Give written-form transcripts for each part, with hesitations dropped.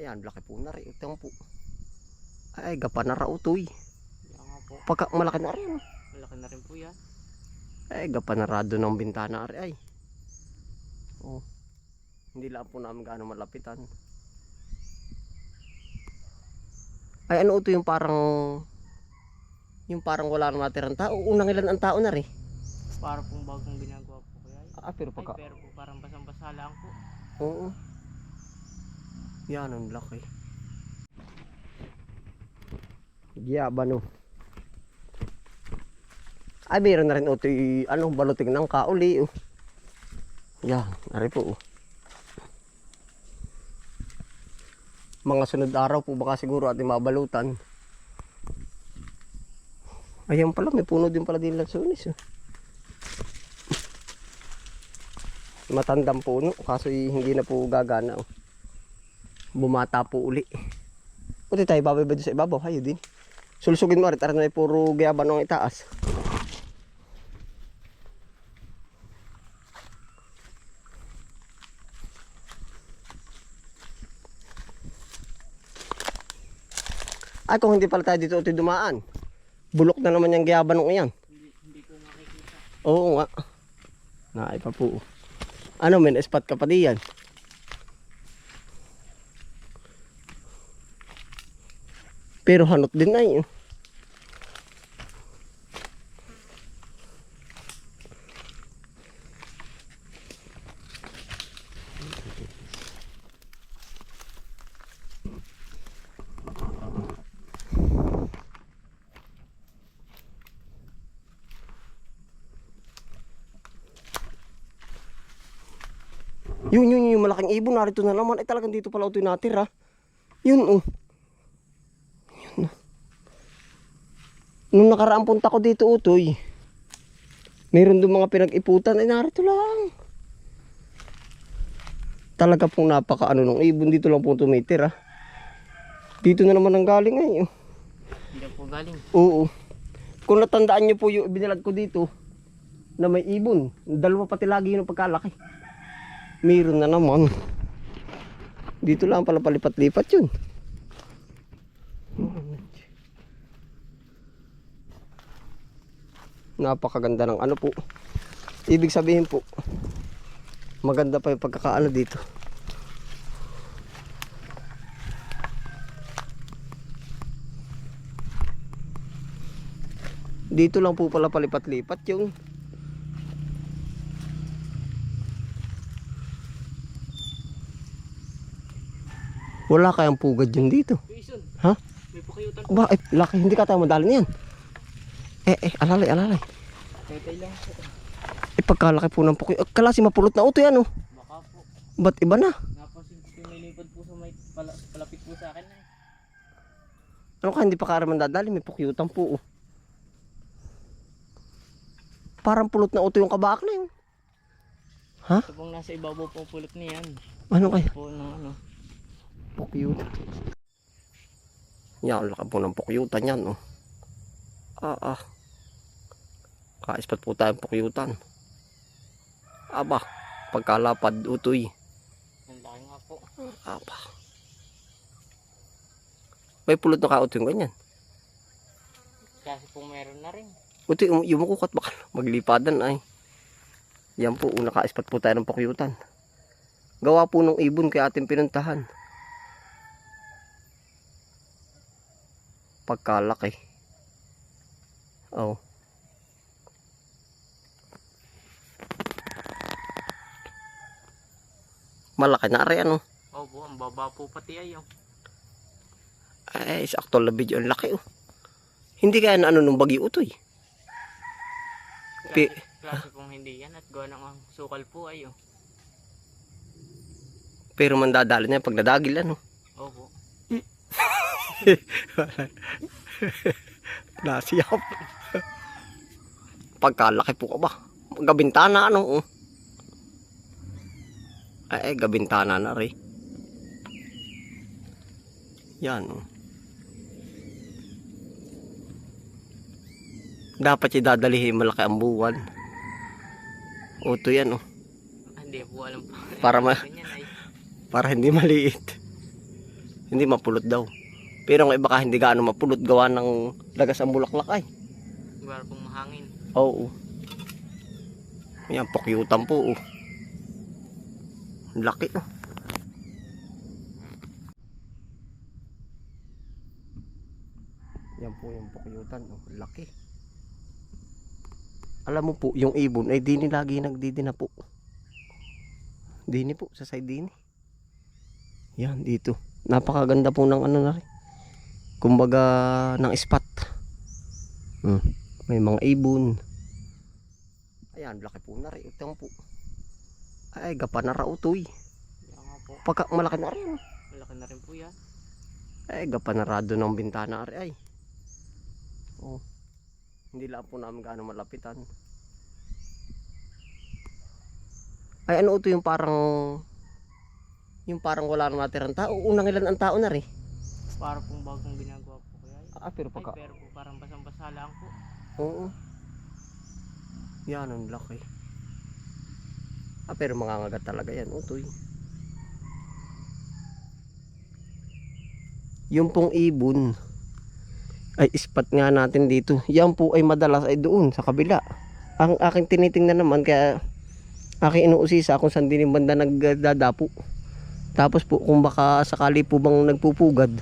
Ayan, laki po na rin. Ito po. Ay, gapa na rautoy. Yan nga po. Pagka malaki na rin. Malaki na rin po yan. Ay, gapa na rado ng bintana rin. Ay. Oh. Hindi lang po namin gaano malapitan. Ay, ano ito yung parang wala nang natirang tao. Unang ilan ang tao na rin. Para pong bagong ginagawa po kaya. Pero pagka... Pero po parang basang-basa lang po. Oo. Yan ang laki. Giyabano. Ay, mayroon na rin ito yung baluting ng kauli. Oh. Yan, nari po. Oh. Mga sunod araw po baka siguro ating mabalutan. Ayan pala, may puno din pala din lansunis. Oh. Matandang puno, kaso hindi na po gagana. Oh. Bumata po uli. Puti tayo babay ba sa ibabaw? Hayo din. Sulsugin mo rin, may puro gayabano ang itaas. Ay, kung hindi pala tayo dito dumaan. Bulok na naman yung gayabanong yan. Hindi ko makikita. Oo nga. Naipa po. Ano, may spot ka pa diyan. Pero hanot din na yun. Yun, yung malaking ibon. Narito na naman. Ay, talagang dito pala ito natira. Yun, oh. Yun. Nung nakaraan punta ko dito, utoy. Meron doon mga pinag-iputan. Ay, narito lang. Talaga pong napaka nung ibon. Dito lang po tumitira. Dito na naman ang galing ay. Oh. Hindi po galing. Oo. Kung natandaan nyo po yung ibinalag ko dito, na may ibon. Dalawa pati lagi yung pagkalaki. Meron na naman. Dito lang pala palipat-lipat yun. Napakaganda ng ano po. Ibig sabihin po, maganda pa yung pagkakaano dito. Dito lang po pala palipat-lipat yung wala kayang pugad yun dito. Jason, Ha? may pakiyutan po. Ba, laki, hindi ka tayo madali niyan. Alalay. Tetay lang po. Pagkalaki po ng pukoy. Kalasi mapulot na uto yan, oh. Baka po. Ba't iba na? Napasin ko yung nilipad po sa may palapit po sa akin na. Ano ka, hindi pa karaman dadali, may pukyutan po, oh. Parang pulot na uto yung kabak na yun. Ha? Ito pong nasa ibabaw po pulot niyan. Ano kaya? Po ng ano. Pukyutan. Yan, laki po ng pukyutan yan, oh. Kaispat po tayong pukyutan. Aba, pagkalapad utoy. Ang laki nga po. Aba. May pulot na kauto yung ganyan. Kasi po meron na rin. Utoy, yumukukot baka maglipadan ay. Yan po, nakaispat po tayo ng pukyutan. Gawa po ng ibon kaya ating pinuntahan. Pagkalaki. Oh. Malaki na rin ano. Opo, ang baba po pati ayaw. Ay, sa actual na video ang laki oh. Hindi kaya na ano nung bagyo utoy. Klase pong hindi yan at gawa ng sukal po ayaw. Pero mandadali na yan pag nadagil ano. Opo. Nasiyap. Pagkalaki po ka ba? Gabintana ano oh. Ay, gabintana na rin. Yan oh. Dapat idadalihin malaki ang buwan. Uto yan oh. Hindi po alam po. Para Ganyan ay. para hindi maliit. Hindi mapulot daw. Pero ang iba ka hindi gaano mapulot gawa ng lagas ang bulaklak ay. Para pong mahangin. Oo. Yan, pukyutan po. Laki oh. Yan po yung pukyutan oh. Laki. Alam mo po, yung ibon ay dini lagi nagdidina po. Dini po, sa side dini. Yan, dito. Napakaganda po ng ano na rin. Kumbaga, ng spot. May mga ibon. Ayan, laki po na rin. Ito po. Ay, gapa na rautoy. Yan nga po. Pagka malaki na rin. Malaki na rin po yan. Ay, gapa na rado ng bintana rin. Ay. Oh. Hindi lang po namin gaano malapitan. Ay, ano ito yung parang wala nang natirang tao. Unang ilan ang tao na rin. Para pong bagong ginagawa po kaya. Pero Ay, pagka... pero po parang basang-basa lang po. Oo. Yan ang laki. Pero mangangagat talaga yan. Utoy. Yung pong ibon ay spot nga natin dito. Yan po ay madalas ay doon sa kabila. Ang aking tinitingnan naman kaya aking inuusisa kung saan din yung banda nagdadapo. Tapos po kung baka sakali po bang nagpupugad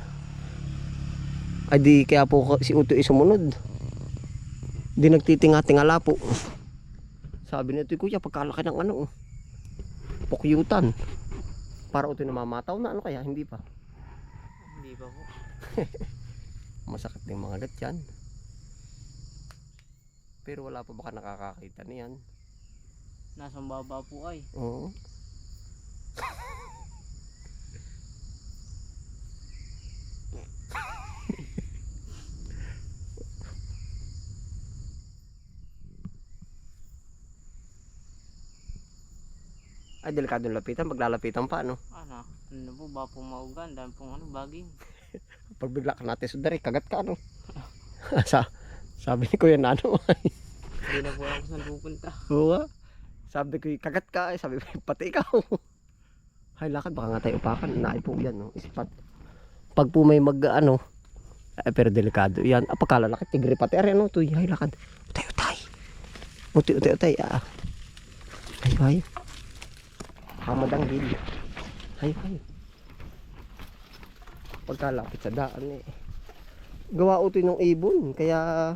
ay di kaya po si Utoy sumunod. Di nagtitinga-tingala po. Sabi nito kuya pagkalaki ng ano pukyutan. Para Utoy namamataw na ano kaya hindi pa. Hindi pa po. Masakit din mga gat yan. Pero wala pa baka nakakakita niyan. Nasa baba po ay. Oo. Ay, delikadong lapitan. Maglalapitan pa, no? Ano po, ba pong maugan, dahil pong baging. Pag bigla ka natin sudari, kagat ka, no? Sabi ni Kuya Nano. Hindi na po ako saan pupunta. Oo. Sabi ko, kagat ka. Sabi ko, pati ikaw. Ay, lakad. Baka nga tayo upakan. Naay po yan, no? Ispat. Pag po may pero delikado yan. Pagkalalaki, tigre pati. Ari, ano? Tuy, ay, lakad. Utay. Ay. Hamadang gil. Ay. Pagkalapit sa daan gawa utoy ng ibon. Kaya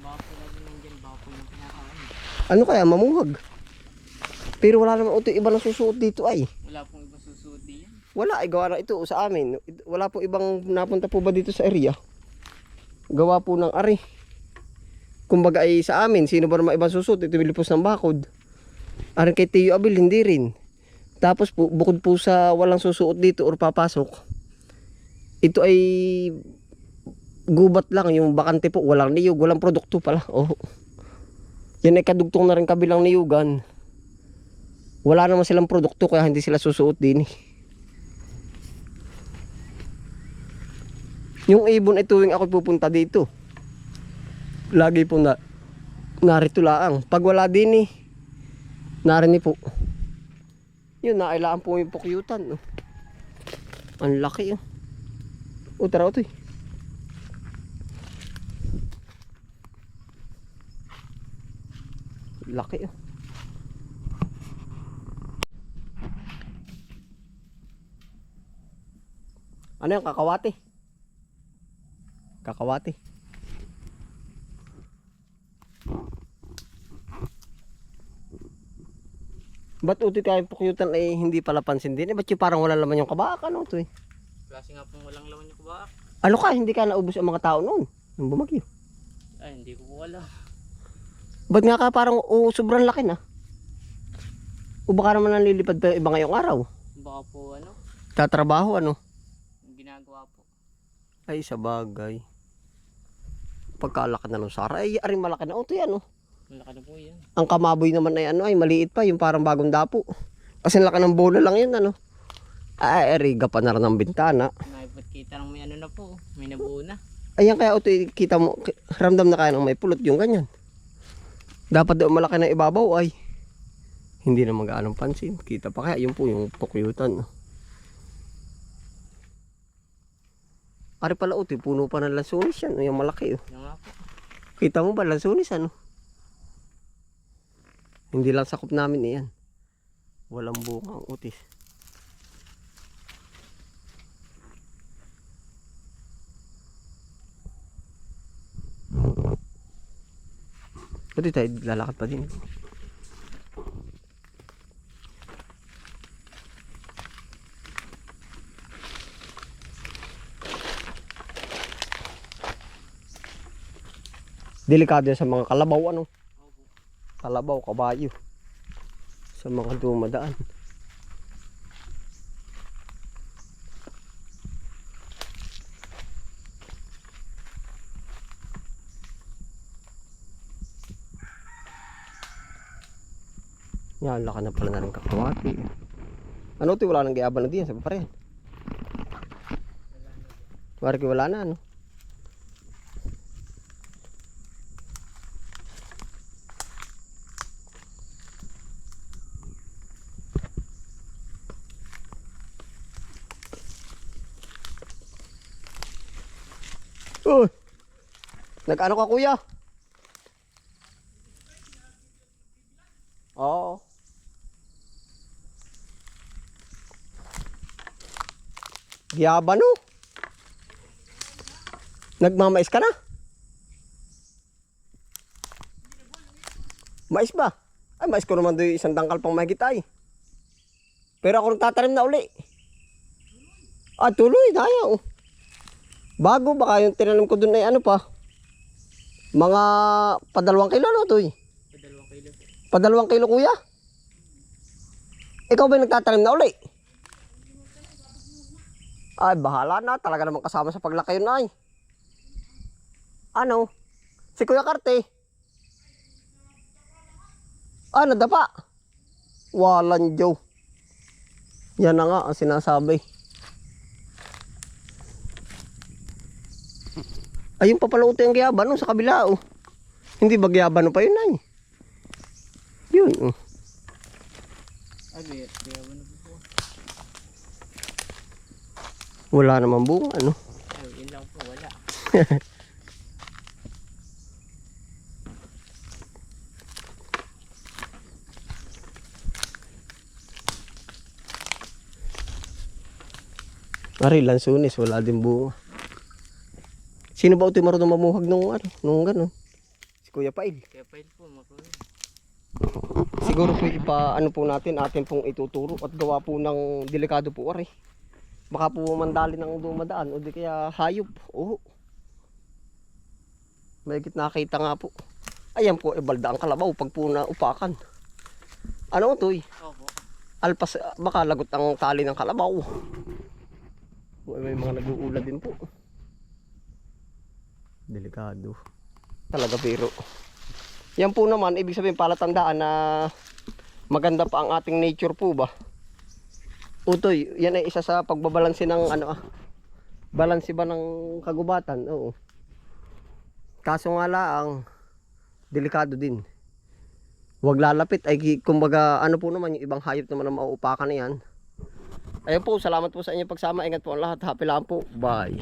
Baka po lagi nandyan, baka po yung pinakain. ano kaya mamuhag. Pero wala naman utoy iba na susuot dito ay. Wala pong ibang susuot diyan. Wala ay gawa na ito sa amin. Wala po ibang napunta po ba dito sa area. Gawa po ng ari. Kumbaga ay sa amin, sino ba naman ibang susuot? Ito milipos ng bakod. Aring kay Tio Abil, hindi rin. Tapos po, bukod po sa walang susuot dito or papasok, ito ay gubat lang, yung bakante po, walang niyog, walang produkto pala. Oh. Yan ay kadugtong na rin kabilang niyugan. Wala naman silang produkto kaya hindi sila susuot din. Yung ibon ay tuwing ako pupunta dito, lagi po narito laang. Pag wala din narinig po. Yun, nakailaan po yung pukyutan. No? Ang laki yun. Tara ito. Laki yun. Ano yung kakawati? Kakawati. Ba't utoy kaya pukyutan ay hindi pala pansin din? Ba't yung parang wala laman yung kabak? Ano ito Klase nga pong walang laman yung kubak. Ano ka? Hindi ka naubos ang mga tao noon? Nung bumagyo. Ay, hindi ko po alam. Ba't nga ka parang sobrang laki na? O baka naman nalilipad pa iba ngayong araw? Baka po Tatrabaho ano? ginagawa po. Ay sa bagay. Pagkalaki na ng Sara ay aring malaki na utoy ano? Malaki na po yan. Ang kamaboy naman ay ano ay maliit pa, yung parang bagong dapo. Kasi laki ng bola lang yun ano. Ay, eriga pa na rin ng bintana. Naipot kita ng may ano na po, may nabuo na. Ayan kaya utoy, kita mo, ramdam na kaya ng may pulot yung ganyan. Dapat daw malaki na ibabaw ay. Hindi na mag-aanong pansin. Kita pa kaya, yun po yung pukyutan. Ari pala utoy, puno pa ng lansunis yan. Yung malaki oh. Yan nga po. Kita mo ba lansunis ano? Hindi lang sakop namin iyan. Walang bunga ang utis. Utoy tayo lalakad pa din. Delikado yan sa mga kalabaw ano. Opo. Kalabaw, kabayo. Sa mga dumadaan. Yan, laka na pala na rin kakawati. Ano ito? Wala nang gayaban na diyan. Sabi pa rin. Mariki wala na ano. Uy! Nag-ano ka kuya? Oo. Giyabano? Nagmamais ka na? Mais ba? Ay, mais ko naman doon isang dangkal pang mahigit ay. Pero ako nagtatanim na uli. Ah, tuloy, tayo. Bago, baka yung tinanim ko doon ay ano pa. Mga pa2 kilo no, Toy? Pa2 Pa2 kilo po. kilo, kuya? Ikaw ba yung nagtatanim na uli? Ay, bahala na. Talaga naman kasama sa paglaki yun ay. Ano? Si Kuya Karte. Ah, nadapa. Walang Joe. Yan na nga ang sinasabi. Ayun pa pala uto yung gayabano sa kabila oh. Hindi ba gayabano pa yun ay? Yun oh. Abi, kaya ano po po. Wala namang bunga ano. Ay, yun lang po, wala. Ari, lansunis, wala din bunga. Sino ba ito marunong mamuhag nung ano, nung gano'n? Si Kuya Pail. Kaya pa po, makuha. Siguro po ipa ano po natin, atin pong ituturo at gawa po ng delikado po ari. Baka po mandali ng dumadaan o di kaya hayop. Oo. Mahigit nakita nga po. Ayan po, ibalda ang kalabaw pag po naupakan. Ano ito eh? Opo. Alpas, baka lagot ang tali ng kalabaw. May mga nag-uulad din po. Delikado. Talaga pero. Yan po naman, ibig sabihin palatandaan na maganda pa ang ating nature po ba. Utoy, yan ay isa sa pagbabalanse ng ano balanse ba ng kagubatan. Oo. Kaso nga lang, delikado din. Huwag lalapit ay kumbaga ano po naman yung ibang hayop naman na mauupakan na yan. Ayun po, salamat po sa inyong pagsama. Ingat po ang lahat. Happy lang po. Bye.